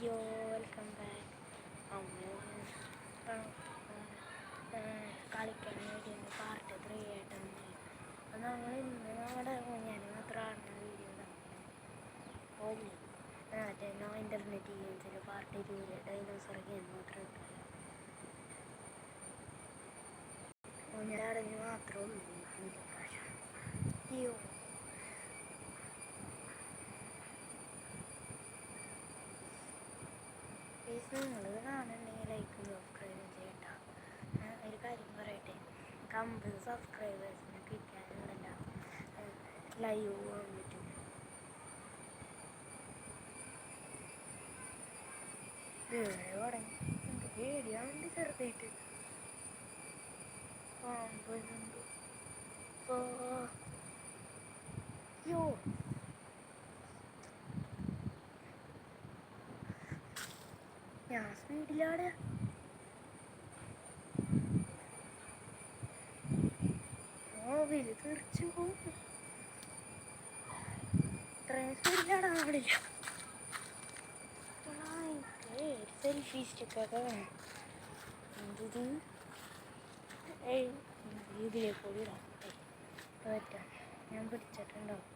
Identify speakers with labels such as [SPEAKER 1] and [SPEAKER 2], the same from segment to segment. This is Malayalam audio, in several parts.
[SPEAKER 1] യോ വെൽക്കം ബാക്ക്. കളിക്കാൻ വേണ്ടി പാർട്ട് 3 ആയിട്ടാണ്. അപ്പം നമ്മൾ ഇന്ന് നമ്മുടെ ഞാൻ മാത്രം ആടുന്ന വീഡിയോ ഓലി മറ്റേ നോ ഇൻ്റർനെറ്റ് ഗെയിംസിൽ പാർട്ട് 2 ഡൈനോസർ ഗെയിം മാത്രം ഞാനടഞ്ഞ് മാത്രമേ ഉള്ളൂ പ്രാവശ്യം. അയ്യോ നിങ്ങൾ കാണുന്നുണ്ടെങ്കിൽ ലൈക്കും സബ്സ്ക്രൈബും ചെയ്യട്ടോ. ഒരു കാര്യം പറയട്ടെ, 50 സബ്സ്ക്രൈബേഴ്സിന് കിട്ടാനുണ്ടല്ല ലൈവ് പോകാൻ പറ്റും. തുടങ്ങി എനിക്ക് പേടിയാവുന്നുണ്ട് ചെറുതായിട്ട്. പാമ്പുണ്ട്. യോ ഞാൻ സ്പീഡിലാണ്. വലിയ തെറിച്ചു പോകും. ഇത്രയും സ്പീഡിലാണ് ആവണില്ല. സെൽഫി സ്റ്റിക്കൊക്കെ വേണം. എന്തിത് ഇതിലെ കൂടി ഇടാം. പറ്റാം ഞാൻ പിടിച്ചിട്ടുണ്ടാവും.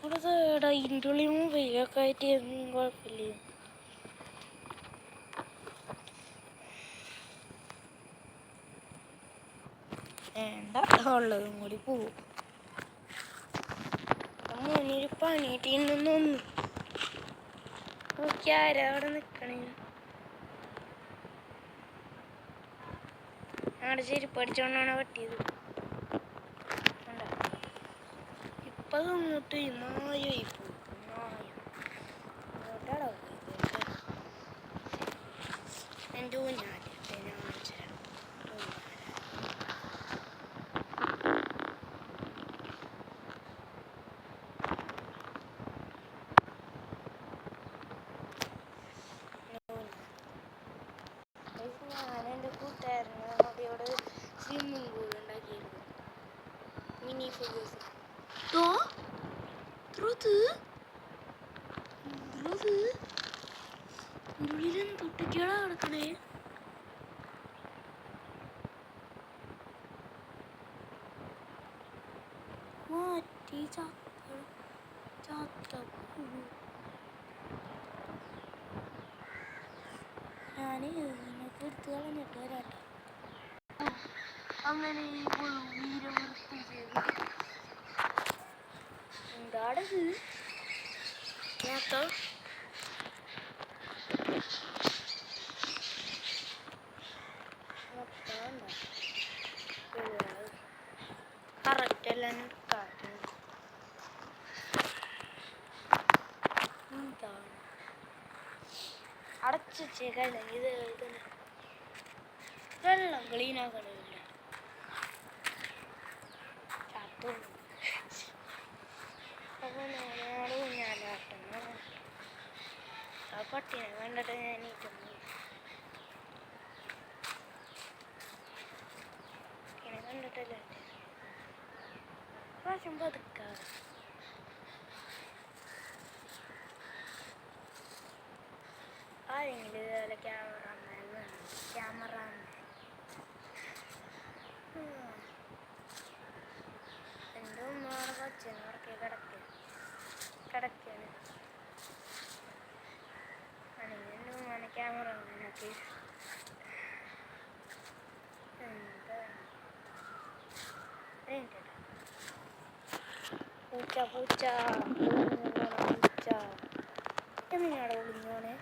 [SPEAKER 1] അവിടെ ഇതിൻ്റെ ഉള്ളിൽ മൊബൈലൊക്കെ ആയിട്ട് ഒന്നും കുഴപ്പമില്ല. വേണ്ട ഉള്ളതും കൂടി പോവും. മോനൊരു പണിയിട്ടൊന്നു നോക്കി ആരാ അവിടെ നിൽക്കണേ. ഞങ്ങളുടെ ചെരുപ്പ് അടിച്ചോണ്ടാണ് വെട്ടിയത്. ഇപ്പം അങ്ങോട്ട് നായായി പോകും. അങ്ങോട്ടാണോ എൻ്റെ ഊഞ്ഞാലിട്ട് ഞാൻ കാണിച്ചു തരാം. ഞാൻ എൻ്റെ കൂട്ടുകാരന് അവിടെയോട് സ്വിമ്മിങ് പൂൾ ഉണ്ടാക്കിയിരുന്നു. മിനി ഫിഗേഴ്സ് ഉള്ളിലും തൊട്ടിക്കാണ് കിടക്കണേ. മാറ്റി ഞാൻ ഇതിനൊക്കെ എടുത്ത് കളഞ്ഞിട്ട് വരാട്ടോ. അങ്ങനെ ഈ വീരവൃത്തി ചെയ്തു. എന്താണിത്? കറക്റ്റ് എല്ലാം അടച്ചു വെച്ചേക്കല്ല. ഇത് വെള്ളം ക്ലീനാക്കണില്ല. അപ്പോൾ ഞാനോട് ഊഞ്ഞാലാട്ടണം. ആ പട്ടിനെ കണ്ടിട്ട് ഞാൻ ഇട്ടു. പട്ടിനെ കണ്ടിട്ടല്ലേ പ്രാവശ്യം പതുക്കാറ്. ആരെങ്കിലും ഇതുപോലെ ക്യാമറാമാൻ എൻ്റെ ഉമ്മയുടെ കൊച്ചിനെ ഉറക്കി കിടക്കാണ്. ആണെങ്കിൽ എൻ്റെ ഉമ്മാനെ ക്യാമറാമാനാക്കി. എന്താ പൂച്ച എങ്ങനെയാണോ ഒളിഞ്ഞോണേ?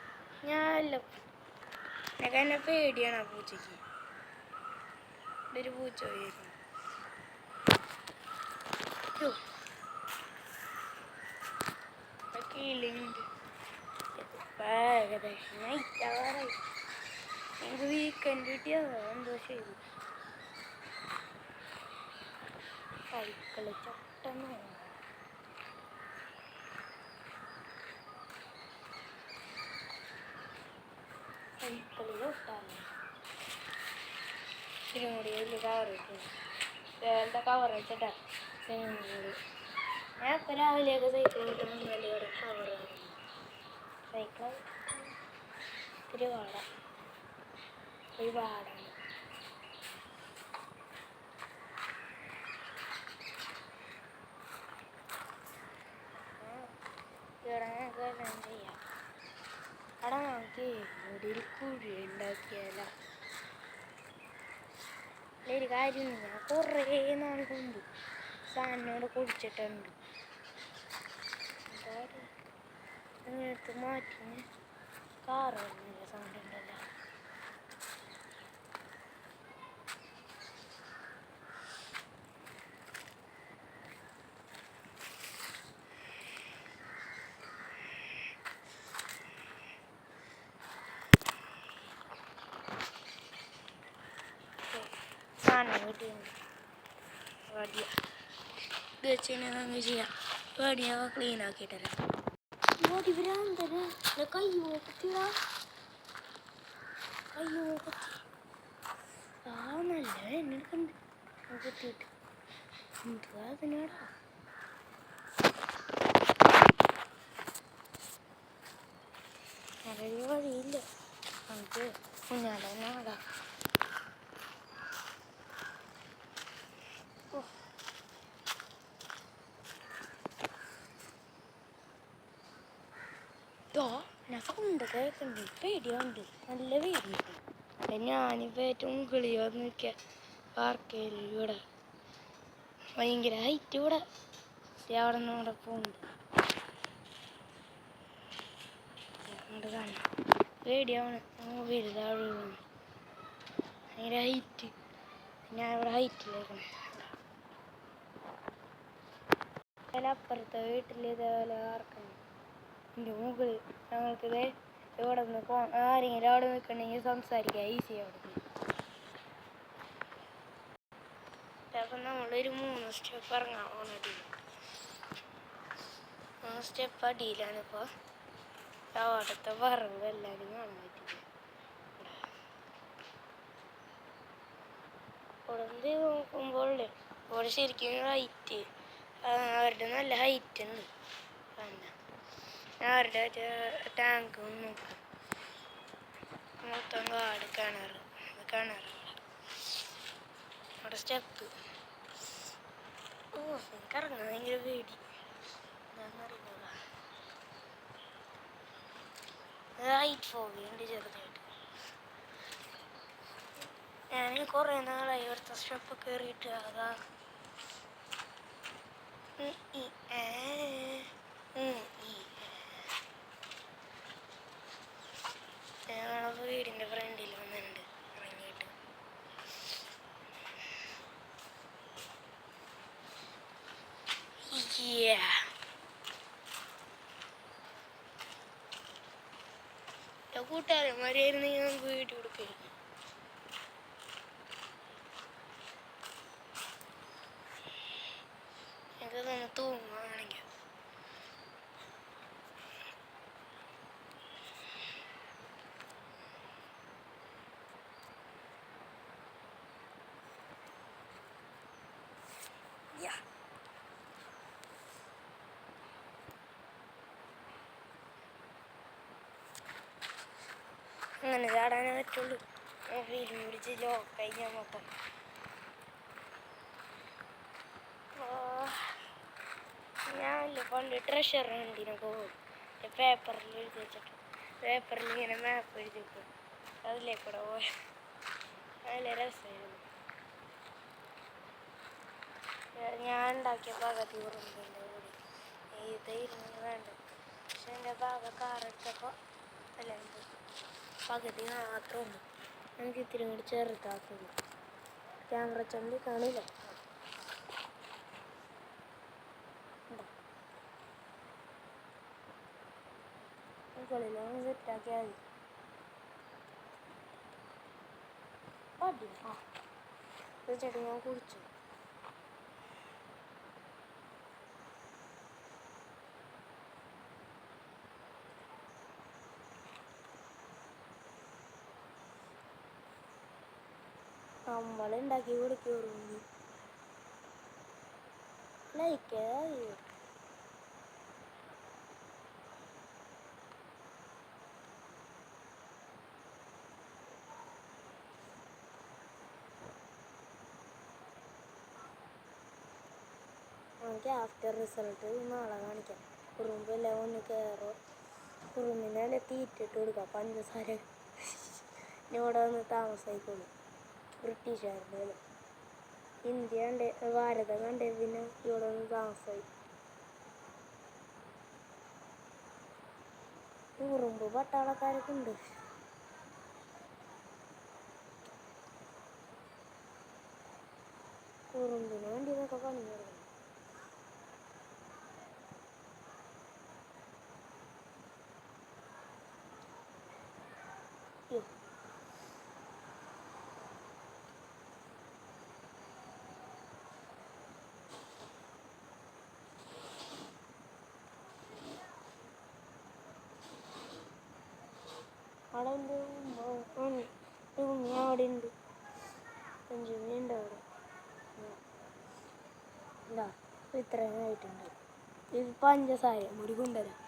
[SPEAKER 1] ഞാനല്ല, എനിക്ക് എന്നെ പേടിയാണ് ആ പൂച്ചയ്ക്ക്. ഒരു പൂച്ച പോയിരുന്നു. കിളിയുണ്ട്. ഏകദേശം നൈറ്റാവാറായി. എനിക്ക് വീക്കെൻഡ് കിട്ടിയതോ എന്തോ ചെയ്തു. സൈക്കിള് ചട്ടന്ന് സൈക്കിളിൽ ഒട്ടാണ്. ഇതിനും കൂടി വലിയ കവർ കിട്ടും. വേറെ കവർ വെച്ചിട്ടാ സിനിമകൾ. ഞാൻ ഇപ്പം രാവിലെയൊക്കെ സൈക്കിൾ കിട്ടുന്ന ഇവിടെ കവർ സൈക്കിൾ ഒരുപാടാണ്. ഇവിടെ ഞങ്ങൾക്ക് എല്ലാം ചെയ്യാം. അവിടെ നമുക്ക് ഇവിടെ ഒരു കുഴി ഉണ്ടാക്കിയാലോ? ഒരു കാര്യം ഞാൻ കുറേ നാൾ കൊണ്ട് സാധനോട് കുടിച്ചിട്ടുണ്ട്. എന്തായാലും അങ്ങനടുത്ത് മാറ്റി കാറ് വന്നില്ല സൗണ്ട് ഉണ്ടല്ലോ. സാധനം കിട്ടിയുണ്ട് വടിയ ഇത് വെച്ച് കഴിഞ്ഞാൽ ചെയ്യാം. വടിയ ക്ലീൻ ആക്കിയിട്ടല്ല വടി വരാന്തരാ കയ്യോ കുത്തിടാ കയ്യോ കുത്തി നല്ല എന്നെ കണ്ട് കുത്തിയിട്ട് എന്തുവാ അതിനാടാ നിറയെ വഴിയില്ല നമുക്ക് കുഞ്ഞാലെ നാടാ. ഞാൻ സൗണ്ട് കേൾക്കുന്നുണ്ട്, പേടിയുണ്ട്, നല്ല പേടിയുണ്ട്. ഞാനിപ്പോൾ ഏറ്റവും മുകളിൽ വന്ന് നിൽക്കുക പാർക്കയിൽ. ഇവിടെ ഭയങ്കര ഹൈറ്റ് ഇവിടെ അവിടെ നിന്ന് അവിടെ പോകുന്നുണ്ട്. അങ്ങോട്ട് കാണാം പേടിയാണ് വലുതാഴ് ഭയങ്കര ഹൈറ്റ്. ഞാൻ ഇവിടെ ഹൈറ്റിലേക്കാണ്. അപ്പുറത്തെ വീട്ടിൽ ഇതേപോലെ ആർക്കാണ് എൻ്റെ മുകളിൽ ഞങ്ങൾക്കിത് ഇവിടെ നിന്ന് ആരെങ്കിലും അവിടെ നിൽക്കണമെങ്കിൽ സംസാരിക്കാം ഈസി. അവിടെ നിന്ന് അപ്പം നമ്മളൊരു 3 സ്റ്റെപ്പ് ഇറങ്ങാൻ പോകുന്നത്. 3 സ്റ്റെപ്പ് അടിയിലാണ്. ഇപ്പോൾ അവിടുത്തെ പറമ്പ് എല്ലാവരും കാണാൻ പറ്റില്ല. ഇവിടെ നിന്ന് നോക്കുമ്പോൾ ഇവിടെ ശരിക്കും ഹൈറ്റ് അവരുടെ നല്ല ഹൈറ്റ് ഉണ്ട്. അവരുടെ ടാങ്ക് നോക്കും മൊത്തം കാട് കിണർ അവിടെ സ്റ്റെപ്പ്. എനിക്കിറങ്ങാൻ ഭയങ്കര പേടി. ഹൈറ്റ് ഫോബിയുണ്ട് ചെറുതായിട്ട്. ഞാൻ കുറേ നാളായി ഇവിടുത്തെ സ്റ്റെപ്പ് കയറിയിട്ട്. അതാ ഞങ്ങളെ വീടിൻ്റെ ഫ്രണ്ടിൽ വന്നിട്ടുണ്ട് ഇറങ്ങിയിട്ട്. കൂട്ടുകാരന്മാരായിരുന്നു ഞാൻ വീഡിയോ കൊടുക്കുകയായിരുന്നു. എനിക്ക് തന്നെ തൂങ്ങുകയാണെങ്കിൽ അങ്ങനെ ചാടാനേ പറ്റുള്ളൂ. ഫിലിം പിടിച്ച് ലോക്കായി ഞാൻ മൊത്തം. ഞാനല്ലേ പണ്ട് ട്രഷർ ഹണ്ടിനൊക്കെ പോകും. പേപ്പറിൽ എഴുതി വെച്ചിട്ട് പേപ്പറിൽ ഇങ്ങനെ മാപ്പ് എഴുതി വെക്കും. അതിലേക്കൂടെ പോയ നല്ല രസമായിരുന്നു. ഞാൻ ഉണ്ടാക്കിയ പകുതി ഉറുമ്പിൻ്റെ കൂടി ഇതായിരുന്നു വേണ്ട. പക്ഷെ എൻ്റെ കാറെടുത്തപ്പോൾ അല്ല എന്ത് പകുതി മാത്രമേ എനിക്ക് ഇത്തിരി കൂടി ചെറുതാക്കുന്നു. ക്യാമറ ചമ്പി കാണില്ല. മുകളിലൊന്ന് സെറ്റാക്കിയാൽ മതി. തീർച്ചയായിട്ടും ഞാൻ കുടിച്ചു. നമ്മളുണ്ടാക്കി കൊടുക്കുള്ളൂ. ലൈക്ക് നമുക്ക് ആഫ്റ്റർ റിസൾട്ട് നാളെ കാണിക്കാം. കുറുമ്പെല്ലാം ഒന്ന് കയറും. കുറുമ്പിനെ തീറ്റിട്ട് കൊടുക്കാം. പഞ്ചസാര ഇവിടെ വന്ന് താമസിക്കോളൂ. ബ്രിട്ടീഷുകാരുടെ ഇന്ത്യ കണ്ടേ ഭാരതം കണ്ടേ പിന്നെ ഇവിടെ വന്ന് താമസമായി. കുറുമ്പ് പട്ടാളക്കാരൊക്കെ ഉണ്ട്. കുറുമ്പിന് വേണ്ടി ഇതൊക്കെ പണി കൊടുക്കണം. അവിടെ ഉണ്ട് ഉമ്മ അവിടെ ഉണ്ട്. കുഞ്ചുമ്മി ഉണ്ട് അവിടെ. എന്താ ഇത്രയും ആയിട്ടുണ്ട്. ഇത് പഞ്ചസാര മുടി കൊണ്ടുവരാം.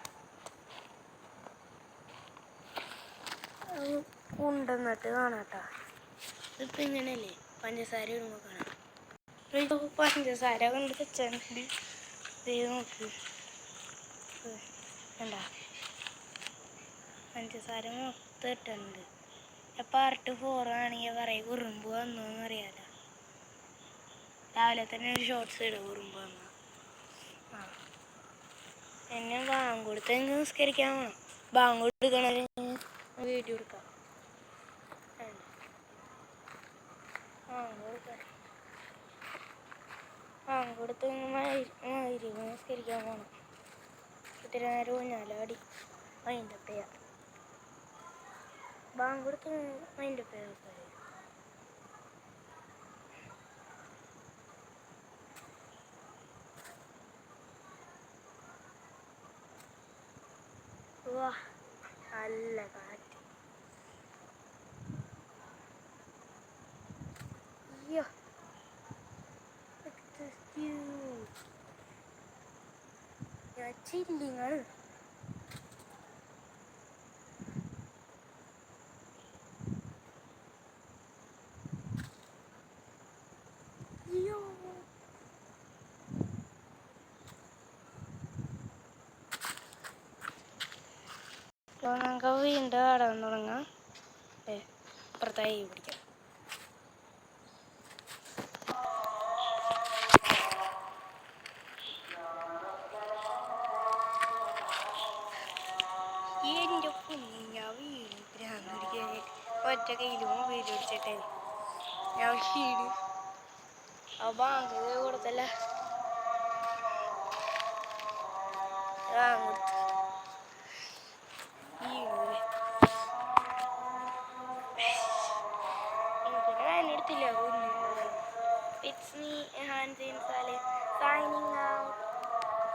[SPEAKER 1] കൊണ്ടുവന്നിട്ട് കാണാട്ടാ. ഇതിപ്പോൾ ഇങ്ങനെയല്ലേ പഞ്ചസാര ഇടുമ്പോൾ കാണാം. പഞ്ചസാര കൊണ്ട് വെച്ചുണ്ട്. ഇത് നോക്ക് എന്താ പഞ്ചസാര മൊത്തം ഇട്ടുണ്ട്. പാർട്ട് 4 ആണെങ്കിൽ പറയും കുറുമ്പ് വന്നോന്ന് അറിയാലോ. രാവിലെ തന്നെ ഒരു ഷോർട്സ് ഇടും കുറുമ്പ് വന്ന. എന്നെ ബാങ്ക് കൊടുത്തെങ്കിൽ നിസ്കരിക്കാൻ വേണം. ബാങ്ക് കൊടുക്കണ വീഡിയോ എടുക്കാം. ബാങ്ക് കൊടുത്ത് നിസ്കരിക്കാൻ പോകണം. ഇത്തിരി നേരം ഊഞ്ഞാലാടി അതിൻ്റെ പേര് ബാങ്ക് കൊടുത്ത് അതിൻ്റെ പേരൊക്കെ വാ നല്ല കാറ്റ്. അയ്യോ ഞാൻ ചില്ലിങ്ങാണ്. അയ്യോ നമുക്ക് വീണ്ടും ആടാൻ തുടങ്ങാം. അപ്പുറത്തായി പിടിക്കാം. എൻ്റെ കുഞ്ഞ വീട് ഭ്രാന്തിരിക്കാനായിട്ട് ഒറ്റ കയ്യിൽ മൊബൈൽ പിടിച്ചിട്ടേ ഞാൻ വീട് ആ ബാങ്ക് കൊടുത്തല്ല. കൊടുത്തു എനിക്കൊരു എടുത്തില്ല. കുഞ്ഞു ഇറ്റ്സ് മീ ഹാൻസിൻ സാലെ സൈനിങ് ഔട്ട്.